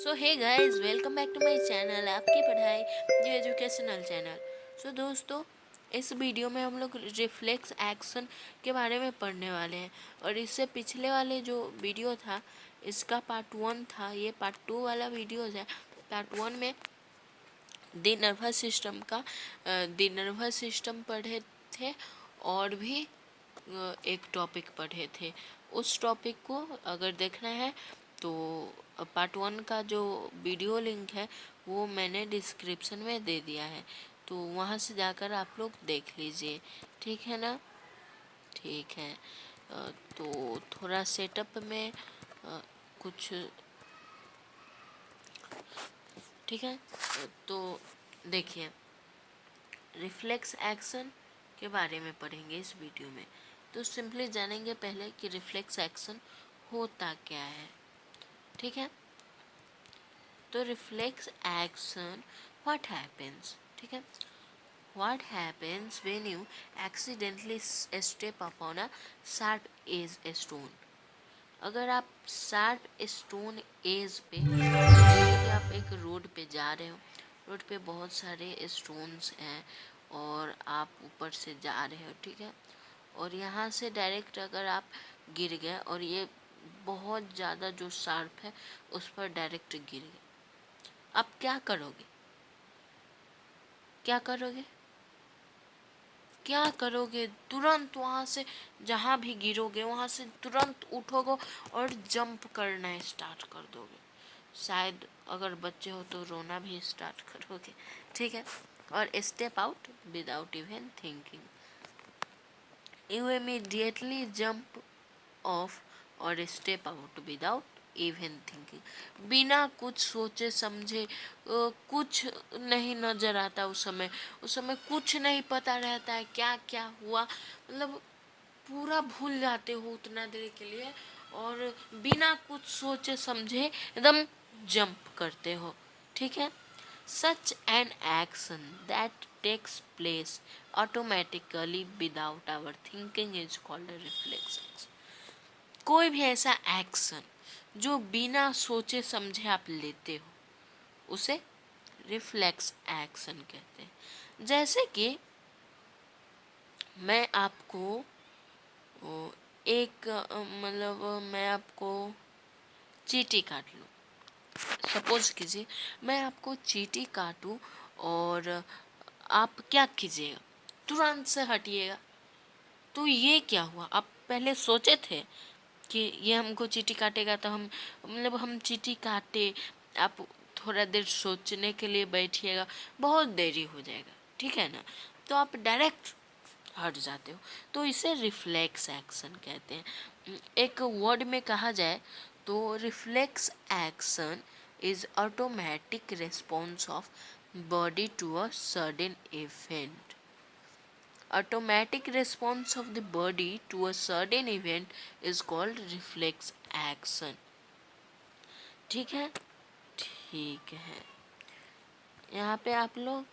So hey guys, welcome back to my channel, आपकी पढ़ाई जो एजुकेशनल चैनल। सो दोस्तों, इस वीडियो में हम लोग रिफ्लेक्स एक्शन के बारे में पढ़ने वाले हैं। और इससे पिछले वाले जो वीडियो था, इसका पार्ट 1 था, ये पार्ट 2 वाला वीडियो है। पार्ट 1 में द नर्वस सिस्टम पढ़े थे और भी एक टॉपिक पढ़े थे। उस टॉपिक को अगर देखना है तो पार्ट 1 का जो वीडियो लिंक है वो मैंने डिस्क्रिप्शन में दे दिया है, तो वहाँ से जाकर आप लोग देख लीजिए। ठीक है ना? ठीक है। तो थोड़ा सेटअप में कुछ ठीक है। तो देखिए, रिफ्लेक्स एक्शन के बारे में पढ़ेंगे इस वीडियो में। तो सिंपली जानेंगे पहले कि रिफ्लेक्स एक्शन होता क्या है। ठीक है। तो रिफ्लेक्स एक्शन व्हाट हैपेंस, ठीक है, what happens when you accidentally step upon a sharp edge stone. अगर आप शार्प स्टोन एज पे, जैसे कि आप एक रोड पे जा रहे हो, रोड पे बहुत सारे स्टोन्स हैं और आप ऊपर से जा रहे हो, ठीक है, और यहाँ से डायरेक्ट अगर आप गिर गए और ये बहुत ज़्यादा जो शार्प है उस पर डायरेक्ट गिर गए, आप क्या करोगे? क्या करोगे? क्या करोगे? तुरंत वहाँ से, जहाँ भी गिरोगे वहाँ से तुरंत उठोगे और जंप करना स्टार्ट कर दोगे। शायद अगर बच्चे हो तो रोना भी स्टार्ट करोगे, ठीक है। और step out without even thinking, you immediately jump off और step out without even thinking. बिना कुछ सोचे समझे, कुछ नहीं नजर आता उस समय कुछ नहीं पता रहता है क्या क्या हुआ, मतलब पूरा भूल जाते हो उतना देर के लिए, और बिना कुछ सोचे समझे एकदम जंप करते हो, ठीक है। Such an action that takes place automatically without our thinking is called a reflex। कोई भी ऐसा एक्शन जो बिना सोचे समझे आप लेते हो उसे रिफ्लेक्स एक्शन कहते हैं। जैसे कि मैं आपको मतलब मैं आपको चींटी काट लूँ, सपोज कीजिए मैं आपको चींटी काटूँ और आप क्या कीजिएगा? तुरंत से हटिएगा। तो ये क्या हुआ? आप पहले सोचे थे कि ये हमको चींटी काटेगा, तो हम चींटी काटे, आप थोड़ा देर सोचने के लिए बैठिएगा, बहुत देरी हो जाएगा, ठीक है ना, तो आप डायरेक्ट हट जाते हो। तो इसे रिफ्लेक्स एक्शन कहते हैं। एक वर्ड में कहा जाए तो reflex action is automatic response of body to a sudden event. Automatic response of the body to a certain event is called reflex action। ठीक है? ठीक है। यहाँ पे आप लोग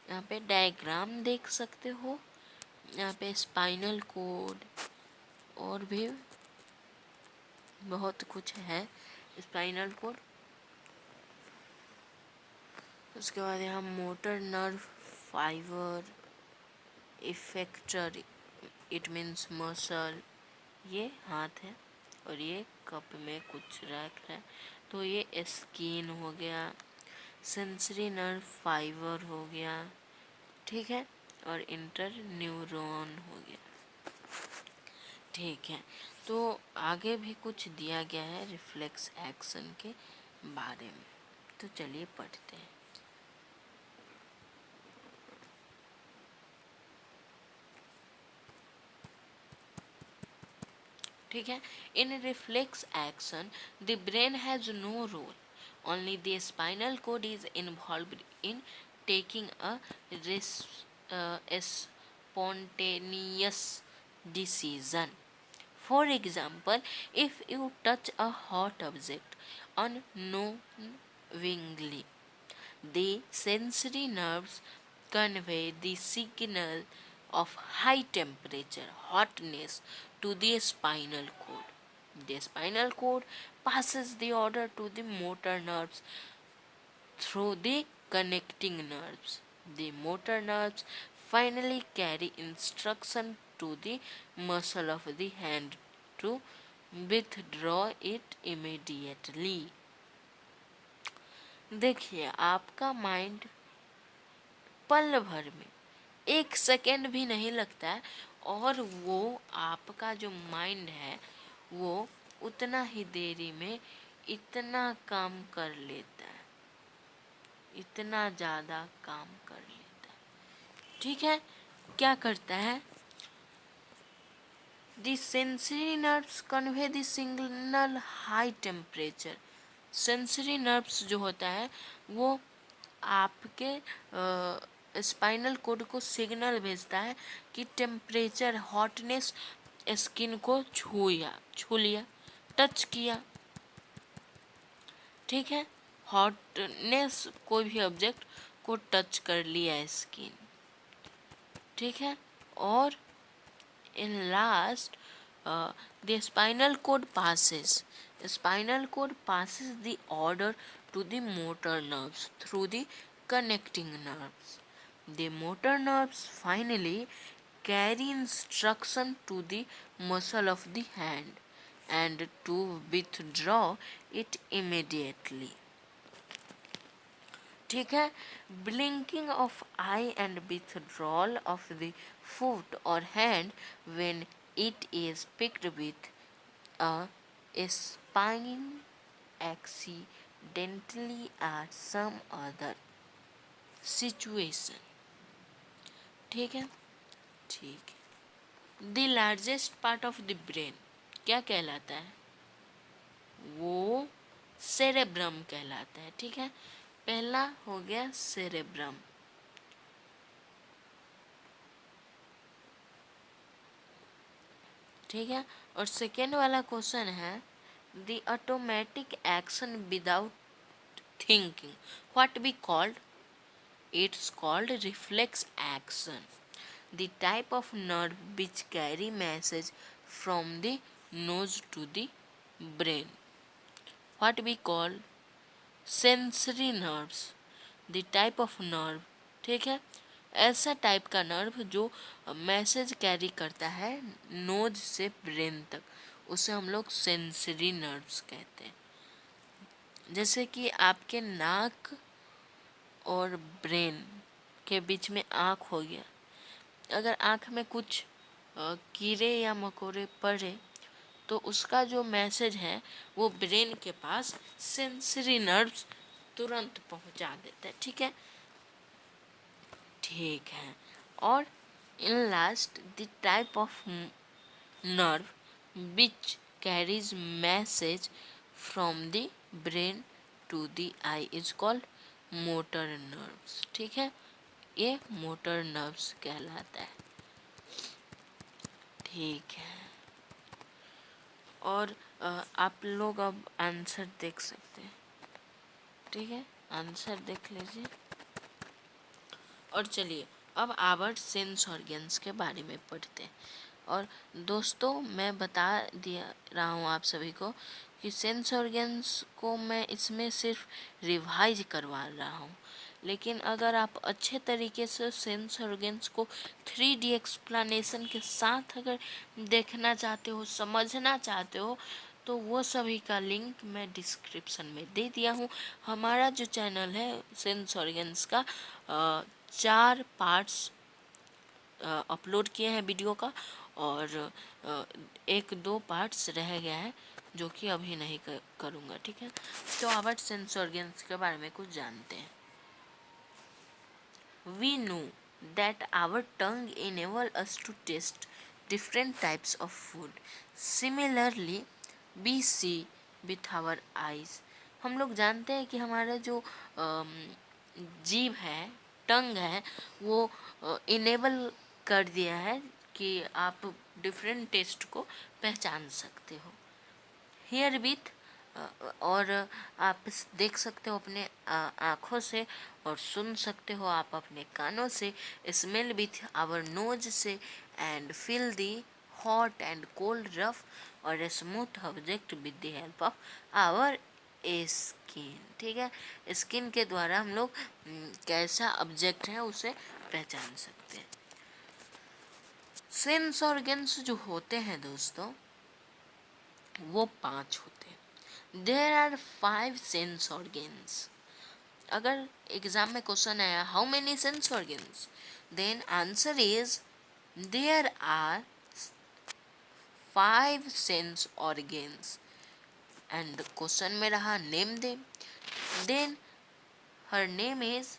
यहाँ पे डायग्राम देख सकते हो। यहाँ पे स्पाइनल कोड और भी बहुत कुछ है। स्पाइनल कोड, उसके बाद यहाँ motor nerve fibre, effector it means muscle, ये हाथ है और ये कप में कुछ रख रहा है, तो ये स्किन हो गया, सेंसरी नर्व फाइबर हो गया, ठीक है, और इंटर न्यूरॉन हो गया, ठीक है। तो आगे भी कुछ दिया गया है रिफ्लेक्स एक्शन के बारे में, तो चलिए पढ़ते हैं। ठीक है। In reflex action the brain has no role, only the spinal cord is involved in taking a spontaneous decision। For example, if you touch a hot object unknowingly, the sensory nerves convey the signal of high temperature, hotness to the spinal cord, The spinal cord passes the order to the motor nerves through the connecting nerves. The motor nerves finally carry instruction to the muscle of the hand to withdraw it immediately. देखिए, आपका mind पल भर में 1 second भी नहीं लगता है और वो आपका जो माइंड है वो उतना ही देरी में इतना काम कर लेता है, इतना ज़्यादा काम कर लेता है। ठीक है, क्या करता है? The sensory nerves convey the signal high temperature. Sensory nerves जो होता है वो आपके स्पाइनल कोड को सिग्नल भेजता है कि टेम्परेचर, हॉटनेस स्किन को छू लिया, टच किया। ठीक है, हॉटनेस कोई भी ऑब्जेक्ट को टच कर लिया स्किन। ठीक है, और in last the spinal cord passes the order to the motor nerves through the connecting nerves. The motor nerves finally carry instruction to the muscle of the hand and to withdraw it immediately. ठीक है, blinking of eye and withdrawal of the foot और hand when it is picked with a spine accidentally or some other situation. ठीक है, ठीक है। The largest part of the brain क्या कहलाता है? वो सेरेब्रम कहलाता है। ठीक है, पहला हो गया सेरेब्रम। ठीक है, और सेकेंड वाला क्वेश्चन है the automatic action without thinking what be called? It's called reflex action. The type of nerve which carry message from the nose to the brain what be called? Sensory nerves. The type of nerve, ठीक है, ऐसा type का nerve जो message carry करता है knows से brain तक, उसे हम लोग सेंसरी नर्व्स कहते हैं। जैसे कि आपके नाक और ब्रेन के बीच में आँख हो गया, अगर आँख में कुछ कीड़े या मकोड़े पड़े तो उसका जो मैसेज है वो ब्रेन के पास सेंसरी नर्व्स तुरंत पहुंचा देता है। ठीक है, ठीक है। और in last the type of nerve which carries message from the brain to the eye is called motor nerves. ठीक है, ये मोटर नर्व्स कहलाता है। ठीक है, और आप लोग अब आंसर देख सकते हैं। ठीक है, आंसर देख लीजिए। और चलिए अब आवर सेंस ऑर्गन्स के बारे में पढ़ते हैं। और दोस्तों मैं बता दिया रहा हूँ आप सभी को कि सेंस ऑर्गन्स को मैं इसमें सिर्फ रिवाइज करवा रहा हूँ, लेकिन अगर आप अच्छे तरीके से सेंस ऑर्गन्स को 3D एक्सप्लेनेशन के साथ अगर देखना चाहते हो, समझना चाहते हो, तो वो सभी का लिंक मैं डिस्क्रिप्शन में दे दिया हूँ। हमारा जो चैनल है सेंस ऑर्गन्स का 4 पार्ट्स अपलोड किए हैं वीडियो का, और 1-2 पार्ट्स रह गया है जो कि अभी नहीं करूँगा। ठीक है, तो आवर सेंस ऑर्गन्स के बारे में कुछ जानते हैं। We know that our tongue enable us to taste different types of food. Similarly, we see with our eyes. हम लोग जानते हैं कि हमारा जो जीभ है, टंग है, वो इनेबल कर दिया है कि आप डिफरेंट टेस्ट को पहचान सकते हो। हेयर विथ, और आप देख सकते हो अपने आँखों से, और सुन सकते हो आप अपने कानों से। स्मेल विथ आवर नोज से, and feel the hot and cold, rough or a smooth object with the help of our skin. ठीक है, स्किन के द्वारा हम लोग कैसा ऑब्जेक्ट है उसे पहचान सकते हैं। सेंस ऑर्गन्स जो होते हैं दोस्तों वो 5 होते हैं। There are 5 sense organs. अगर एग्जाम में क्वेश्चन आया how many sense organs, then answer is there are 5 sense organs. And question में रहा name them, then her name is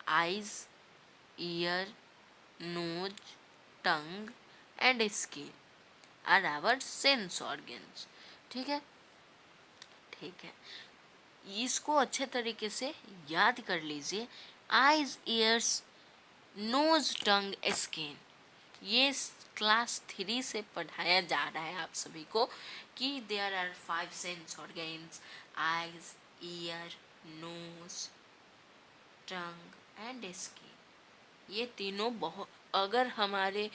eyes, ear, nose, tongue and skin are our sense organs. ठीक है, ठीक है, इसको अच्छे तरीके से याद कर लीजिए। आईज, ईयर्स, नोज, टंग, स्किन, ये क्लास 3 से पढ़ाया जा रहा है आप सभी को कि there are 5 sense organs, eyes, ear, nose, tongue and skin. ये तीनों बहुत अगर हमारे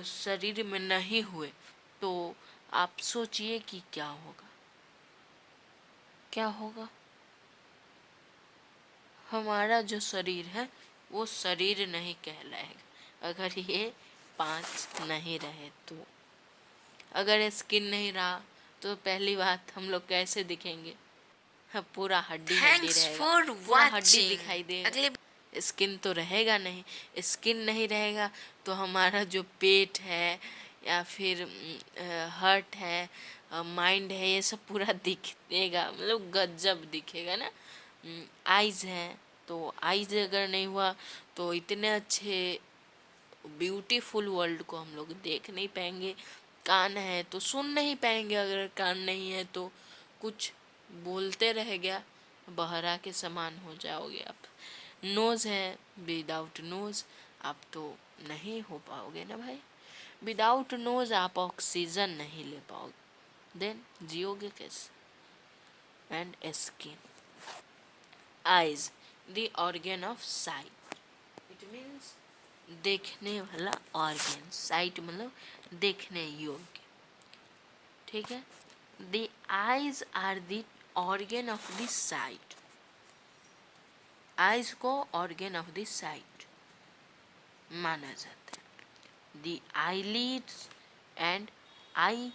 शरीर में नहीं हुए तो आप सोचिए कि क्या होगा, क्या होगा। हमारा जो शरीर है वो शरीर नहीं कहलाएगा अगर ये 5 नहीं रहे तो। अगर स्किन नहीं रहा तो पहली बात हम लोग कैसे दिखेंगे, पूरा हड्डी हड्डी रहेगा, पूरा हड्डी दिखाई देगा, स्किन तो रहेगा नहीं। स्किन नहीं रहेगा तो हमारा जो पेट है या फिर हार्ट है, माइंड है, ये सब पूरा दिखेगा, मतलब गजब दिखेगा ना। आइज़ है तो आइज़ अगर नहीं हुआ तो इतने अच्छे ब्यूटीफुल वर्ल्ड को हम लोग देख नहीं पाएंगे। कान है तो सुन नहीं पाएंगे, अगर कान नहीं है तो कुछ बोलते रह गया, बहरा के समान हो जाओगे आप। नोज़ है, विदाउट नोज़ आप तो नहीं हो पाओगे ना भाई। विदाउट नोज़ आप ऑक्सीजन नहीं ले पाओगे, देन जियोगे कैसे। And skin, eyes the organ of sight, it means देखने वाला ऑर्गन, साइट मतलब देखने योग्य। ठीक है, the eyes are the organ of the sight, eyes को ऑर्गन ऑफ द साइट माना जाता है। The eyelids and I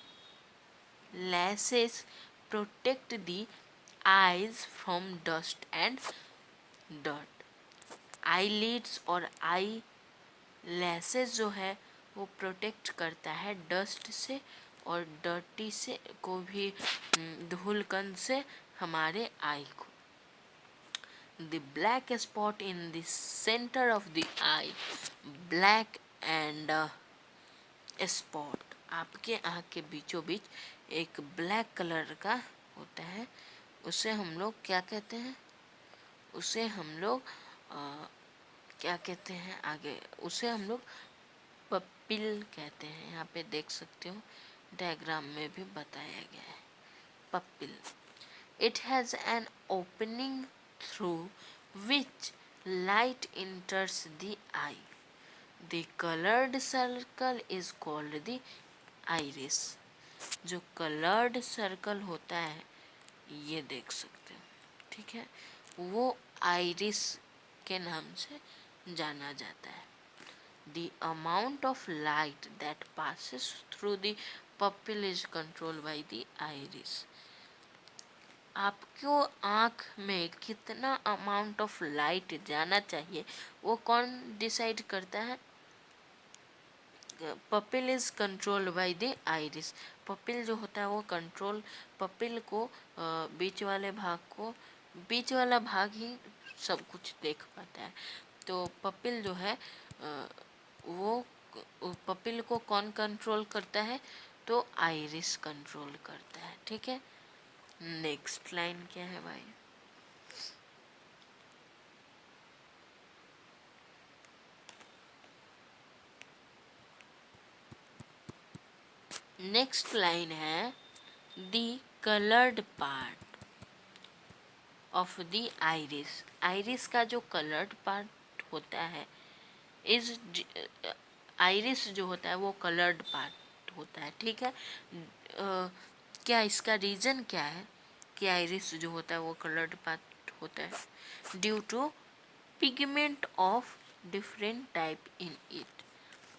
लैसेस protect the eyes from dust and dirt. Eyelids और आई लैसेस जो है वो प्रोटेक्ट करता है डस्ट से और डर्टी से को भी, धूलकण से हमारे आई को। The black spot in the centre of the I, black and spot, आपके आँख के बीचों बीच एक ब्लैक कलर का होता है, उसे हम लोग क्या कहते हैं, उसे हम लोग क्या कहते हैं आगे, उसे हम लोग पपिल कहते हैं। यहाँ पे देख सकते हो डायग्राम में भी बताया गया है pupil. It has an opening through which light इंटर्स the I, the coloured circle is called the iris. जो कलर्ड सर्कल होता है ये देख सकते हो, ठीक है, वो आइरिस के नाम से जाना जाता है। The amount of light that passes through the pupil is controlled by the iris. आपको आँख में कितना अमाउंट ऑफ लाइट जाना चाहिए वो कौन डिसाइड करता है? Pupil is controlled by the iris. Pupil जो होता है वो कंट्रोल, पपिल को बीच वाले भाग को, बीच वाला भाग ही सब कुछ देख पाता है। तो पपिल जो है वो पपिल को कौन कंट्रोल करता है? तो आइरिस कंट्रोल करता है। ठीक है, नेक्स्ट लाइन क्या है भाई? नेक्स्ट लाइन है the coloured part of the iris. Iris का जो कलर्ड पार्ट होता है इज आइरिस जो होता है वो कलर्ड पार्ट होता है, ठीक है। क्या इसका रीज़न क्या है कि आइरिस जो होता है वो कलर्ड पार्ट होता है? Due to pigment of different type in it.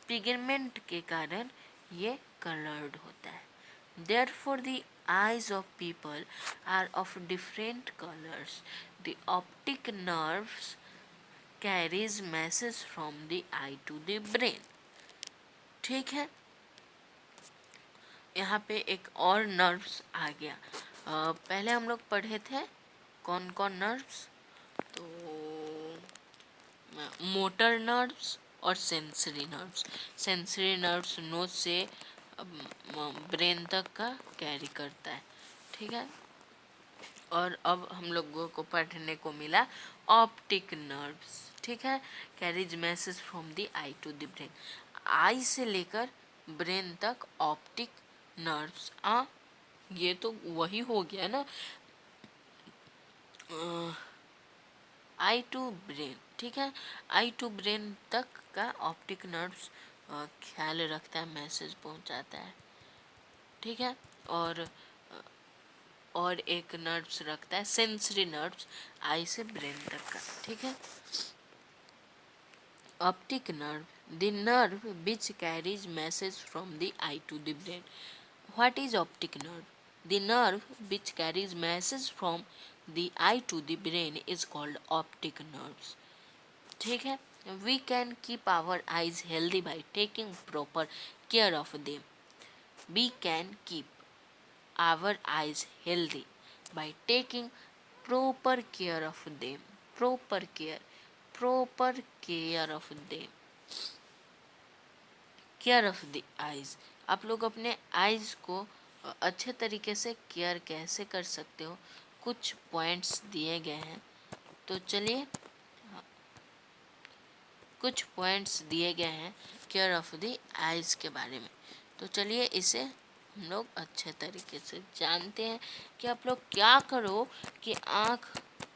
Pigment के कारण ये कलर्ड होता है। Therefore, the eyes of people are of different colors. The optic nerves carries message from the eye to the brain. ठीक है, यहाँ पे एक और नर्व्स आ गया। पहले हम लोग पढ़े थे कौन कौन नर्व्स, तो मोटर नर्व्स और sensory nerves. Sensory nerves nose से ब्रेन तक का कैरी करता है, ठीक है। और अब हम लोगों को पढ़ने को मिला ऑप्टिक नर्व्स, ठीक है। Carries message from the eye to the brain. Eye से लेकर ब्रेन तक ऑप्टिक नर्व्स। ये तो वही हो गया ना, आई टू ब्रेन, ठीक है। आई टू ब्रेन तक का ऑप्टिक नर्व्स ख्याल रखता है, मैसेज पहुंचाता है, ठीक है। और एक नर्व्स रखता है सेंसरी नर्व्स, आई से ब्रेन तक का, ठीक है। Optic nerve, the nerve which carries message from the eye to the brain. What is optic nerve? The nerve which carries message from the eye to the brain is called optic nerves, ठीक है। We can keep our eyes healthy by taking proper care of them. We can keep our eyes healthy by taking proper care of them. proper care of them, care of the eyes। आप लोग अपने eyes को अच्छे तरीके से care कैसे कर सकते हो, कुछ पॉइंट्स दिए गए हैं। तो चलिए, कुछ पॉइंट्स दिए गए हैं केयर ऑफ द आइज के बारे में। तो चलिए इसे हम लोग अच्छे तरीके से जानते हैं कि आप लोग क्या करो कि आँख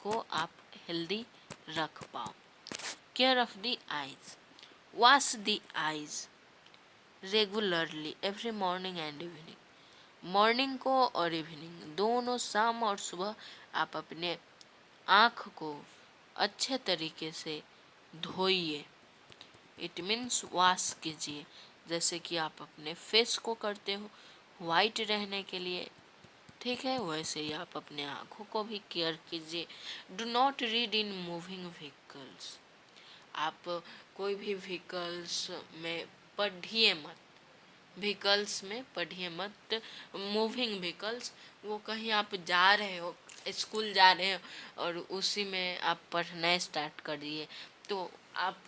को आप हेल्दी रख पाओ। Care of the eyes, wash the eyes regularly every morning and evening. Morning को और इवनिंग दोनों, शाम और सुबह आप अपने आँख को अच्छे तरीके से धोइए। इट मीन्स वॉश कीजिए, जैसे कि आप अपने फेस को करते हो वाइट रहने के लिए, ठीक है, वैसे ही आप अपने आँखों को भी केयर कीजिए। Do not read in moving vehicles. आप कोई भी व्हीकल्स में पढ़िए मत, व्हीकल्स में पढ़िए मत। मूविंग व्हीकल्स, वो कहीं आप जा रहे हो, स्कूल जा रहे हो और उसी में आप पढ़ना स्टार्ट कर दिए, तो आप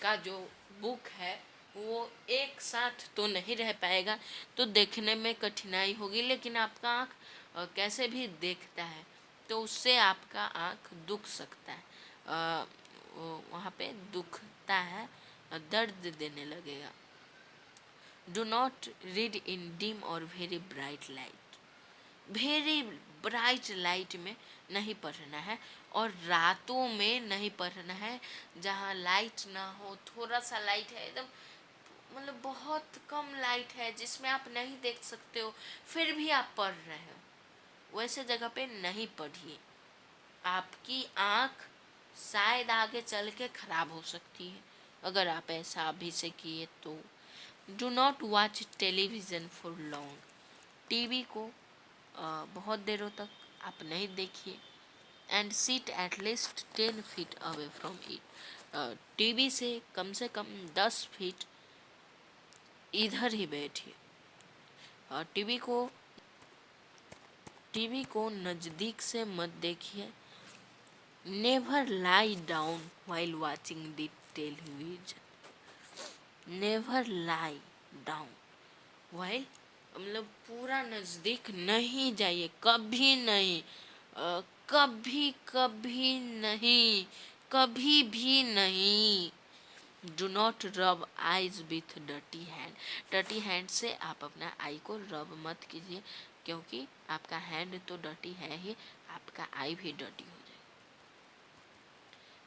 का जो बुक है वो एक साथ तो नहीं रह पाएगा, तो देखने में कठिनाई होगी, लेकिन आपका आँख कैसे भी देखता है, तो उससे आपका आँख दुख सकता है, वहाँ पे दुखता है, दर्द देने लगेगा। Do not read in dim और very bright light. Very bright light में नहीं पढ़ना है और रातों में नहीं पढ़ना है, जहाँ लाइट ना हो, थोड़ा सा लाइट है, एकदम मतलब बहुत कम लाइट है जिसमें आप नहीं देख सकते हो, फिर भी आप पढ़ रहे हो, वैसे जगह पे नहीं पढ़िए। आपकी आँख शायद आगे चल के खराब हो सकती है अगर आप ऐसा अभी से किए तो। Do not watch television for long. TV को बहुत देरों तक आप नहीं देखिए। And seat at least 10 feet away from it. TV से कम 10 फीट इधर ही बैठिए। और टीवी को नज़दीक से मत देखिए। Never lie down while watching the television। Never lie down while, मतलब पूरा नज़दीक नहीं जाइए, कभी नहीं, कभी नहीं, कभी भी नहीं। डू नॉट रब eyes with dirty hand. Dirty hand से आप अपना आई को रब मत कीजिए, क्योंकि आपका हैंड तो डर्टी है ही, आपका आई भी डर्टी हो जाए।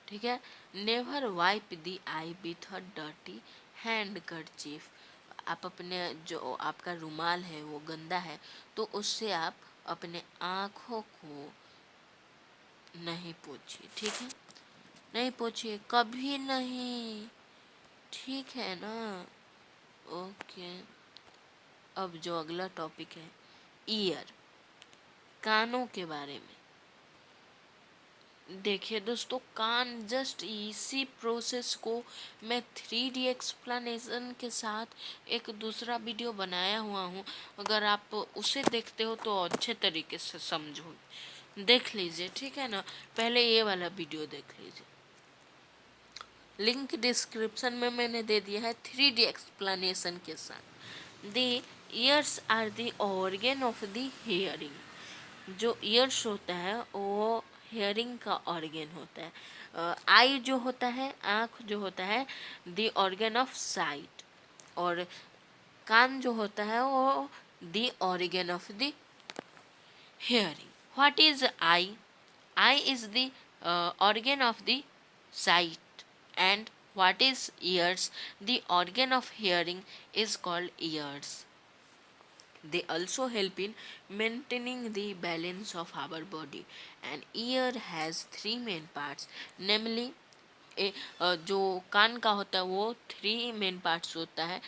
ठीक है। Never wipe the eye with a dirty handkerchief. आप अपने जो आपका रुमाल है वो गंदा है तो उससे आप अपने आँखों को नहीं पोछिए, ठीक है, नहीं पोछिए कभी नहीं, ठीक है ना। ओके, अब जो अगला टॉपिक है ईयर, कानों के बारे में। देखिए दोस्तों, कान जस्ट इसी प्रोसेस को मैं 3D एक्सप्लेनेशन के साथ एक दूसरा वीडियो बनाया हुआ हूँ, अगर आप उसे देखते हो तो अच्छे तरीके से समझोगे, देख लीजिए, ठीक है ना। पहले ये वाला वीडियो देख लीजिए, लिंक डिस्क्रिप्शन में मैंने दे दिया है 3D एक्सप्लेनेशन के साथ। The ears are the organ of the hearing. जो ईयर्स होता है वो हेयरिंग का ऑर्गन होता है। आई जो होता है, आँख जो होता है, द ऑर्गन ऑफ साइट। और कान जो होता है वो the organ of the hearing. What is eye? Eye is the organ of the sight. And what is ears? The organ of hearing is called ears. They also help in maintaining the balance of our body. An ear has three main parts, namely जो कान का होता है वो 3 main parts होता है।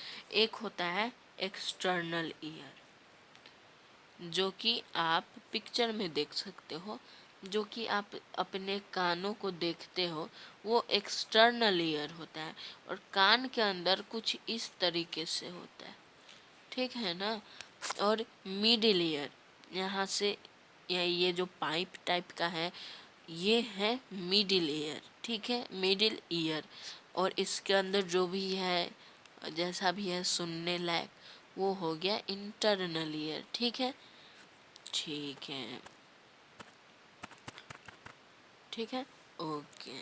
एक होता है एक्सटर्नल ईयर, जो कि आप पिक्चर में देख सकते हो, जो कि आप अपने कानों को देखते हो, वो एक्सटर्नल ईयर होता है। और कान के अंदर कुछ इस तरीके से होता है, ठीक है ना। और मिडिल ईयर, यहाँ से ये जो पाइप टाइप का है ये है मिडिल ईयर, ठीक है, मिडिल ईयर। और इसके अंदर जो भी है, जैसा भी है सुनने लायक, वो हो गया इंटरनल ईयर, ठीक है, ठीक है, ठीक है, okay.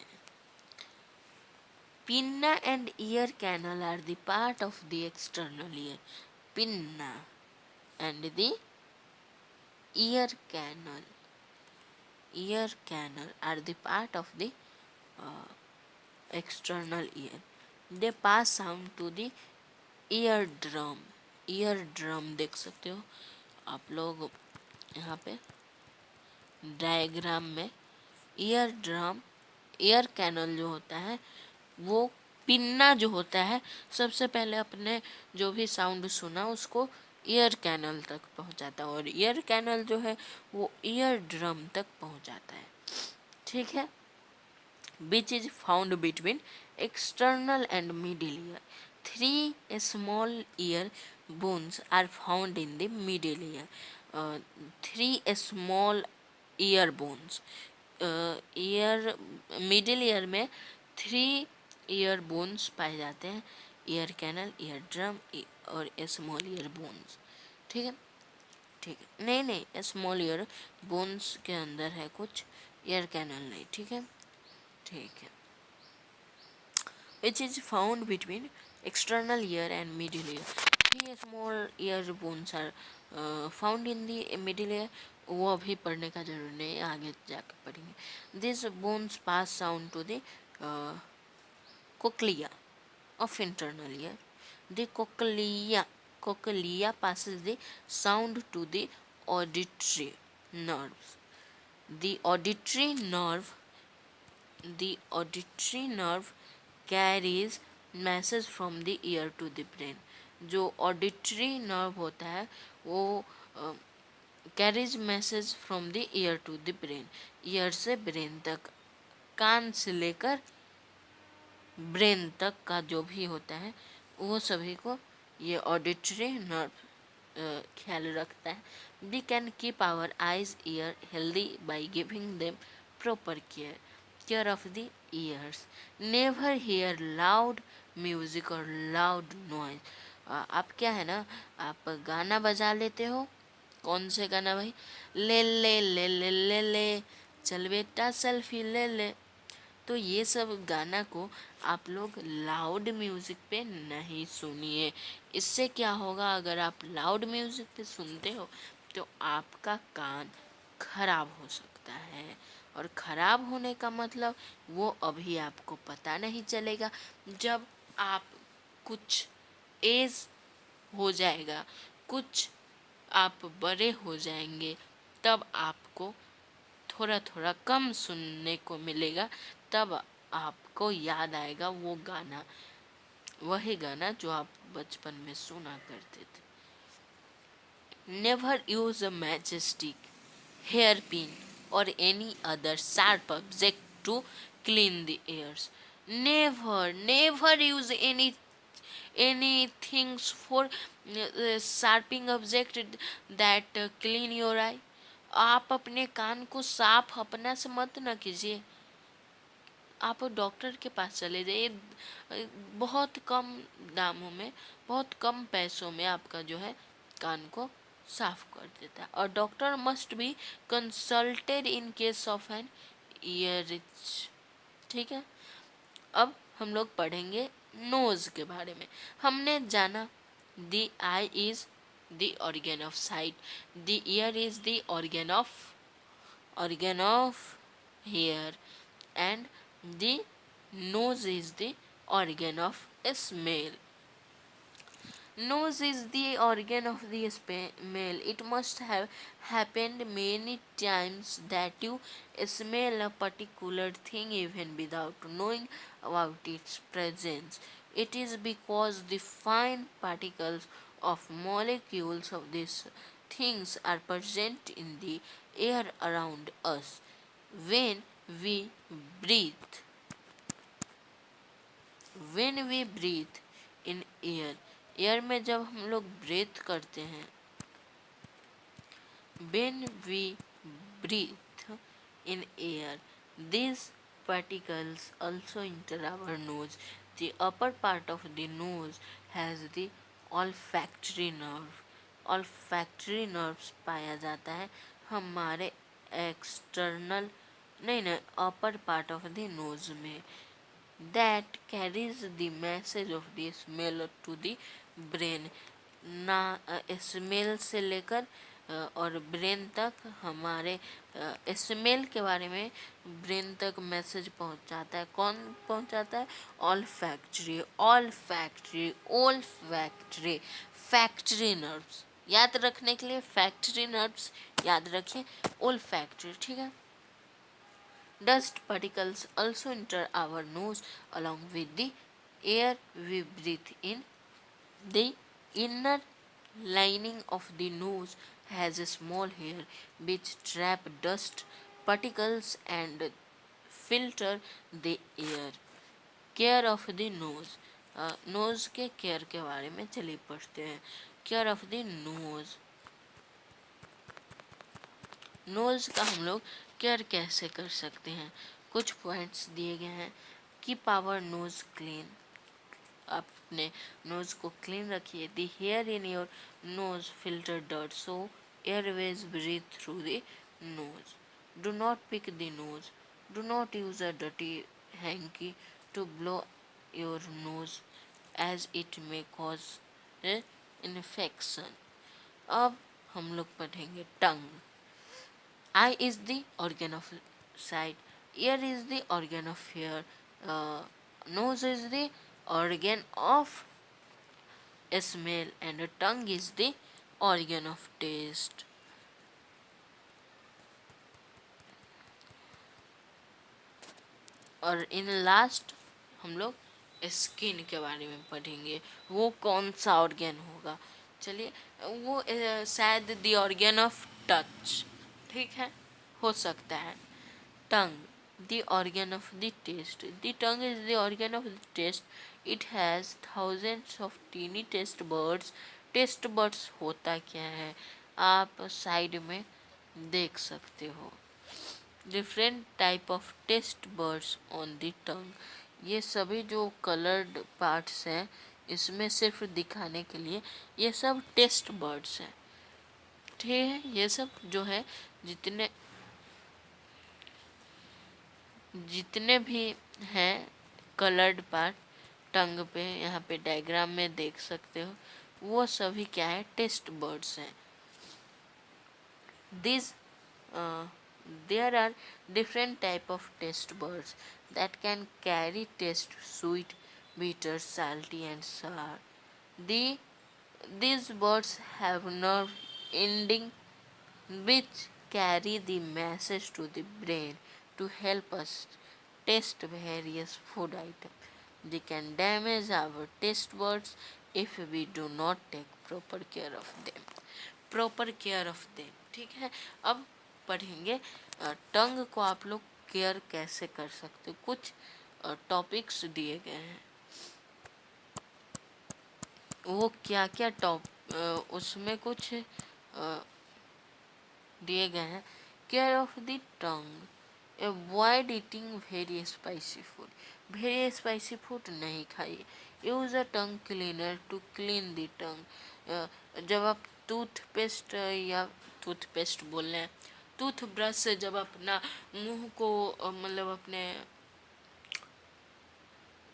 Pinna and ear canal are the part of the external ear. Pinna and the ear canal, ear canal are the part of the external ear. They pass sound to the eardrum. eardrum देख सकते हो आप लोग यहाँ पे diagram में। Ear drum, year canal जो होता है वो पिन्ना जो होता है, सबसे पहले अपने जो भी साउंड सुना उसको ईयर कैनल तक पहुंचाता है, और ईयर कैनल जो है वो ईयर ड्रम तक पहुंचाता है, ठीक है। Which is found between external and middle ear. 3 small ear bones are found in the middle ear. 3 small ear bones, year middle ear में 3 ईयर बोन्स पाए जाते हैं, ईयर कैनल, ईयर ड्रम और स्मॉल ईयर बोन्स, ठीक है, ठीक है। नहीं नहीं, स्मॉल ईयर बोन्स के अंदर है कुछ, ईयर कैनल नहीं, ठीक है, ठीक है। Which is found between external ear and middle ear. 3 small ear bones are found in the middle ear. वो अभी पढ़ने का जरूर नहीं, आगे जाकर पढ़ेंगे। These bones pass sound to the cochlea of internal ear. The cochlea passes the sound to the auditory nerves. The auditory nerve, the auditory nerve carries message from the ear to the brain. जो auditory nerve होता है वो carries message from the ear to the brain, ear से brain तक, कान से लेकर brain तक का जो भी होता है वो सभी को ये ऑडिटरी नर्व ख्याल रखता है। We can keep our eyes ear healthy by giving them proper care, care of the ears. Never hear loud music और लाउड नॉइज। आप क्या है ना, आप गाना बजा लेते हो, कौन से गाना भाई, ले ले ले ले ले ले, चल बेटा सेल्फी ले ले। तो ये सब गाना को आप लोग लाउड म्यूज़िक पे नहीं सुनिए। इससे क्या होगा, अगर आप लाउड म्यूज़िक पे सुनते हो तो आपका कान खराब हो सकता सकता है। और खराब होने का मतलब वो अभी आपको पता नहीं चलेगा। जब आप कुछ एज हो जाएगा, कुछ आप बड़े हो जाएंगे, तब आपको थोड़ा थोड़ा कम सुनने को मिलेगा। तब आपको याद आएगा वो गाना, वही गाना जो आप बचपन में सुना करते थे। Never use a matchstick, hairpin, or any other sharp object to clean the ears. Never use any things for sharpening object that clean your eye. आप अपने कान को साफ अपना से मत न कीजिए। आप डॉक्टर के पास चले जाइए, बहुत कम दामों में, बहुत कम पैसों में आपका जो है कान को साफ कर देता है। और doctor must be consulted in case of an ear itch. ठीक है, अब हम लोग पढ़ेंगे नोज के बारे में। हमने जाना the eye is the organ of site, the year is the organ of hear, and the nose is the organ of smell. Nose is the organ of the smell. It must have happened many times that you smell a particular thing even without knowing about its presence. It is because the fine particles of molecules of these things are present in the air around us when we breathe. When we breathe in air में जब हम लोग breath करते हैं, when we breathe in air, these particles also enter our nose. The upper part of the nose has the olfactory nerve. olfactory nerves पाया जाता है हमारे एक्सटर्नल नहीं upper part of the knows में, that carries the message of the smell to the brain. ना smell से लेकर और ब्रेन तक, हमारे स्मेल के बारे में ब्रेन तक मैसेज पहुंचाता है। कौन पहुंचाता है? Olfactory factory nerves. याद रखने के लिए फैक्ट्री नर्व्स याद रखें, ओल्फैक्टरी। ठीक है। Dust particles also enter our nose along with the air we breathe in. The inner lining of the nose has a small hair which trap dust particles and filter the air. Care of the nose. Nose के care के बारे में चलिए पढ़ते हैं। Care of the nose. Nose का हम लोग केयर कैसे कर सकते हैं, कुछ पॉइंट्स दिए गए हैं। कीप आवर नोज क्लीन, आप अपने नोज को क्लीन रखिए। The hair in your nose filter dirt so airways breathe through the nose. Do not pick the nose, do not use a dirty hanky to blow your nose as it may cause infection. अब हम लोग पढ़ेंगे टंग। Eye is the organ of sight, ear is the organ of hear, nose is the organ of smell, and tongue is the organ of taste. और in last हम लोग skin के बारे में पढ़ेंगे। वो कौन सा ऑर्गन होगा? चलिए, वो शायद द ऑर्गन ऑफ टच। ठीक है, हो सकता है। Tongue, the organ of the taste. The tongue is the organ of the taste. It has thousands of tiny taste buds. Taste buds होता क्या है आप साइड में देख सकते हो। Different type of taste buds on the tongue. ये सभी जो कलर्ड पार्ट्स हैं, इसमें सिर्फ दिखाने के लिए ये सब टेस्ट बर्ड्स हैं। ठीक है, ये सब जो है जितने भी हैं कलर्ड पार्ट टंग पे, यहाँ पे डायग्राम में देख सकते हो, वो सभी क्या है? टेस्ट बर्ड्स हैं। This There are different type of taste buds that can carry taste sweet, bitter, salty and sour. The These buds have nerve ending which carry the message to the brain to help us taste various food items. They can damage our taste buds if we do not take proper care of them. Proper care of them, ठीक है। अब पढ़ेंगे टंग को आप लोग care कैसे कर सकते हो। कुछ टॉपिक्स दिए गए हैं, वो क्या क्या उसमें कुछ दिए गए हैं। Care of the tongue, avoid eating very spicy food, very spicy food नहीं खाइए। Use a tongue cleaner to clean the tongue, जब आप टूथपेस्ट या टूथपेस्ट बोल रहे हैं, टूथब्रश से जब अपना मुंह को मतलब अपने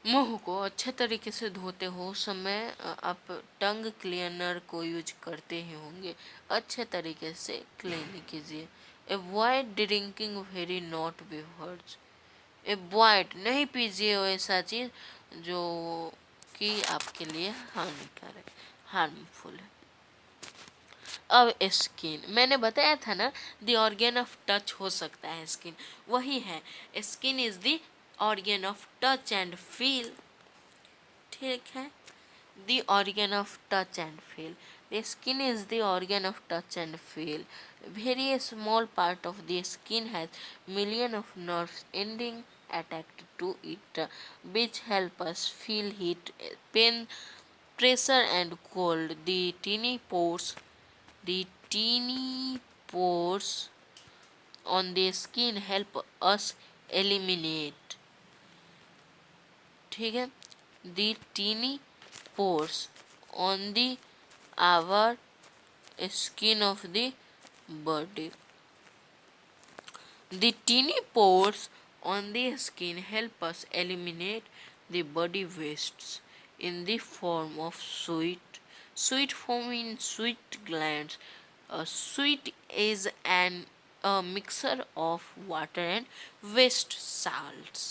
मुंह को अच्छे तरीके से धोते हो उस समय आप टंग क्लीनर को यूज करते ही होंगे। अच्छे तरीके से क्लीन कीजिए। Avoid drinking very hot beverages, avoid नहीं पीजिए ऐसा चीज़ जो कि आपके लिए हानिकारक हार्मफुल है। अब स्किन, मैंने बताया था ना द ऑर्गन ऑफ टच हो सकता है स्किन, वही है। Skin is the organ of touch and feel, ठीक है। The organ of touch and feel, the skin is the organ of touch and feel. Very small part of the skin has million of nerves ending attached to it, which help us feel heat, pain, pressure and cold. The teeny pores on the skin help us eliminate, ठीक है। the teeny pores on the our skin of the body, the teeny pores on the skin help us eliminate the body wastes in the form of sweat form in sweat glands. Sweat is a mixture of water and waste salts.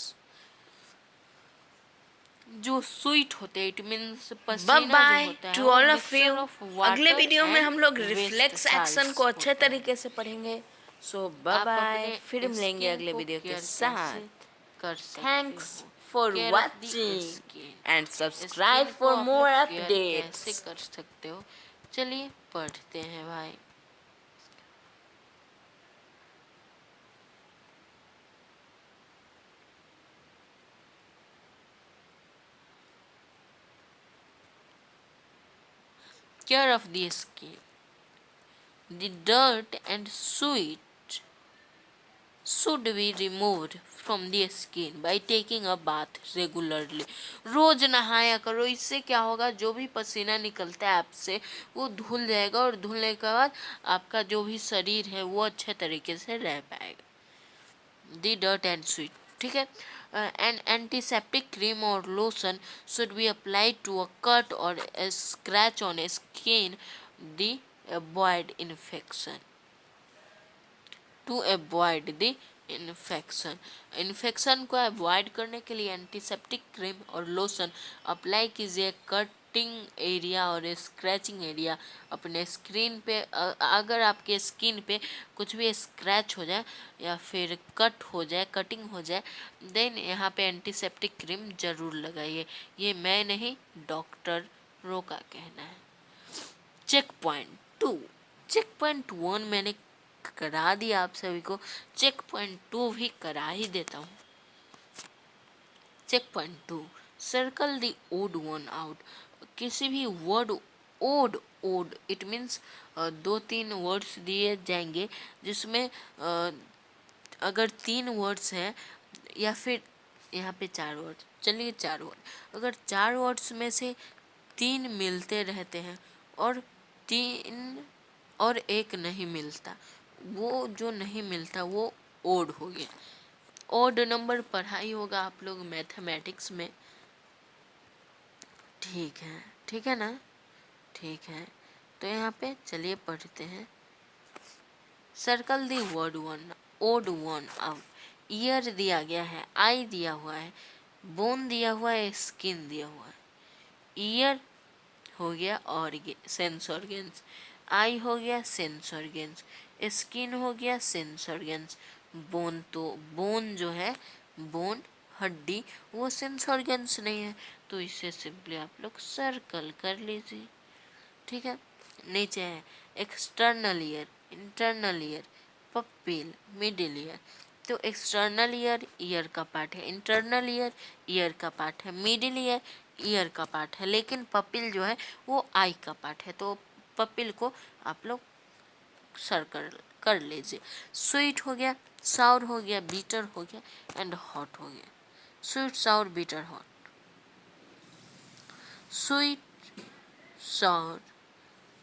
जो sweet होते हैं it means पसीना जो होता है to वो all of mixture you. Of water अगले video में हम लोग एंड रिफ्लेक्स वेस्ट एक्शन को अच्छे होता है। तरीके से पढ़ेंगे। सो बाय आप बाय, फिर अपने मिलेंगे स्किन अगले को वीडियो के केयर कैसे साथ। कर सकते थैंक्स हो, for care of the watching skin, and subscribe skin को फॉर आप मोर लोग केयर कैसे अपडेट्स। कर सकते हो। चलिए पढ़ते हैं भाई। Care of the skin, the dirt and sweat should be removed from the skin by taking a bath regularly. रोज नहाया करो, इससे क्या होगा जो भी पसीना निकलता है आपसे वो धुल जाएगा और धुलने के बाद आपका जो भी शरीर है वो अच्छे तरीके से रह पाएगा। दी डर्ट एंड स्वीट, ठीक है। एन एंटीसेप्टिक क्रीम और lotion should be applied to a cut और a scratch on a skin the avoid infection, to avoid the infection. Infection को अवॉइड करने के लिए एंटीसेप्टिक क्रीम और लोशन अप्लाई कीजिए कटिंग एरिया और स्क्रैचिंग एरिया अपने स्किन पे। अगर आपके स्किन पे कुछ भी स्क्रैच हो जाए या फिर कट हो जाए, कटिंग हो जाए, देन यहाँ पे एंटीसेप्टिक क्रीम ज़रूर लगाइए। ये मैं नहीं, डॉक्टरों का कहना है। चेक पॉइंट 2, चेक पॉइंट 1 मैंने करा दिया आप सभी को, चेक पॉइंट 2 भी करा ही देता हूँ। Check point 2, circle the odd one out. किसी भी word odd, odd it means 2-3 words दिए जाएंगे जिसमें अगर 3 वर्ड्स हैं या फिर यहाँ पे 4 वर्ड, चलिए 4 वर्ड, अगर 4 वर्ड्स में से 3 मिलते रहते हैं और 3 और 1 नहीं मिलता, वो जो नहीं मिलता वो ओड हो गया। ओड नंबर पढ़ाई होगा आप लोग मैथमेटिक्स में, ठीक है ना, ठीक है। तो यहाँ पे चलिए पढ़ते हैं। Circle the word one odd one out. Ear दिया गया है, आई दिया हुआ है, बोन दिया हुआ है, स्किन दिया हुआ है। ईयर हो गया और सेंस ऑर्गन्स, आई हो गया सेंस ऑर्गन्स, स्किन हो गया सेंस ऑर्गन्स, बोन तो बोन जो है बोन हड्डी वो सेंस ऑर्गन्स नहीं है, तो इसे सिंपली आप लोग सर्कल कर लीजिए। ठीक है, नीचे है external ear, internal ear, pupil, middle ear. तो एक्सटर्नल ईयर ईयर का पार्ट है, इंटरनल ईयर ईयर का पार्ट है, मिडिल ईयर ईयर का पार्ट है, लेकिन पपिल जो है वो आई का पार्ट है। तो पपिल को आप लोग सर्कल कर लीजिए। स्वीट हो गया, साउर हो गया, बीटर हो गया एंड हॉट हो गया। Sweet, sour, bitter, hot. Sweet, sour,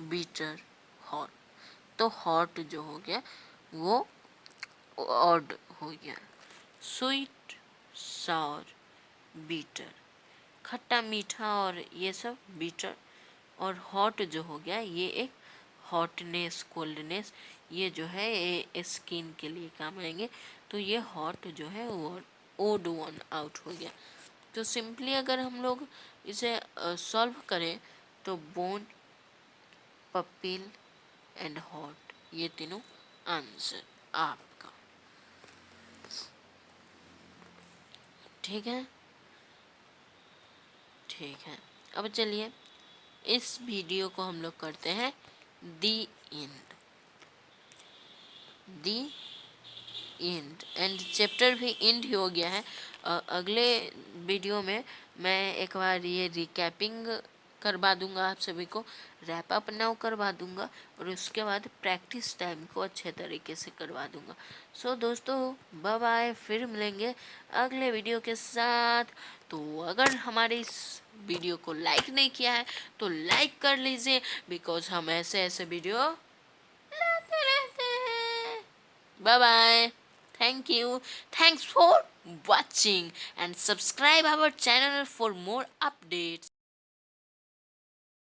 bitter, hot. तो हॉट जो हो गया वो ऑड हो गया। स्वीट, साउर, बीटर, खट्टा मीठा और ये सब बीटर। और हॉट जो हो गया ये एक हॉटनेस, कोल्डनेस, ये जो है ये स्किन के लिए काम आएंगे। तो ये हॉट जो है वो ओड वन आउट हो गया। तो सिंपली अगर हम लोग इसे सॉल्व करें तो बोन, पपिल एंड हॉट, ये तीनों आंसर आपका। ठीक है, ठीक है। अब चलिए इस वीडियो को हम लोग करते हैं the end. The end end chapter भी एंड ही हो गया है। अगले वीडियो में मैं एक बार ये रिकैपिंग करवा दूंगा, आप सभी को रैप अप नाउ करवा दूंगा और उसके बाद प्रैक्टिस टाइम को अच्छे तरीके से करवा दूंगा। सो दोस्तों बाय बाय, फिर मिलेंगे अगले वीडियो के साथ। तो अगर हमारे इस वीडियो को लाइक नहीं किया है तो लाइक कर लीजिए, बिकॉज हम ऐसे ऐसे वीडियो लाते रहते हैं। Bye bye, thank you, thanks for watching and subscribe our channel for more updates.